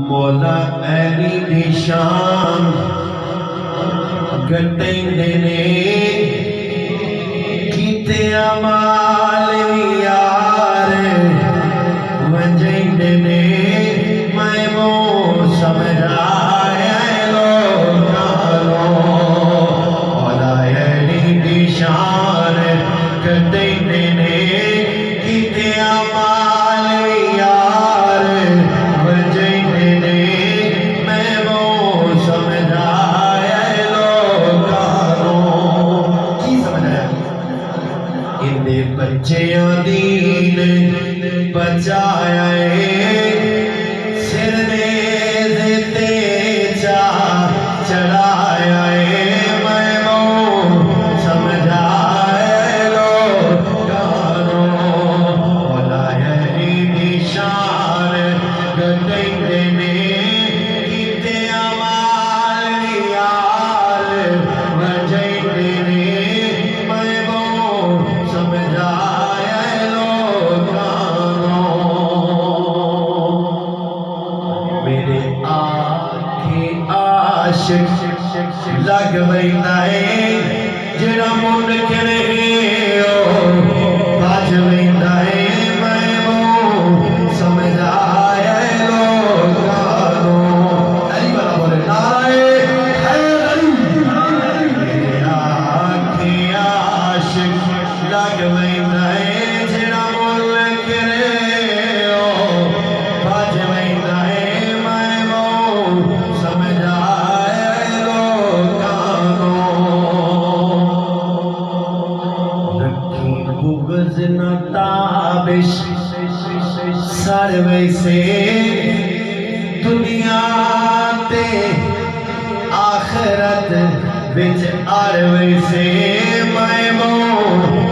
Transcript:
मौला ऐनी दी शान गटेंदे ने कीते अमाल यार वंजेंदे ने मैं वो समझाया लोकानो मौला ऐनी दी शान गटेंदे ने कीते अमाल यार वंजेंदे ने मैं वो समझाया लोकानो की समझाया इंदे बच्चेयां दीन बचाया सिर ते चढ़ाया मैं वो समझाया लोकानो मौला ऐनी शान गटेंदे ने कीते अमाल यार वंजेंदे ने मैं वो समझाया लोकानो मेरे आखे आशिक लग वैंदा है जेड़ा मुनकर भज वैंदा है मैं वो समझाया लोकानो अली वाला बोले नारे हैदरी मेरे आखे आशिक लग वैंदा है जेड़ा मुनकर भज वैंदा है मैं वो समझाया लोकानो रखी बुग़्ज़ न ताबिश सर्वे से दुनिया ते आखिरत विच अरवे से मैं वो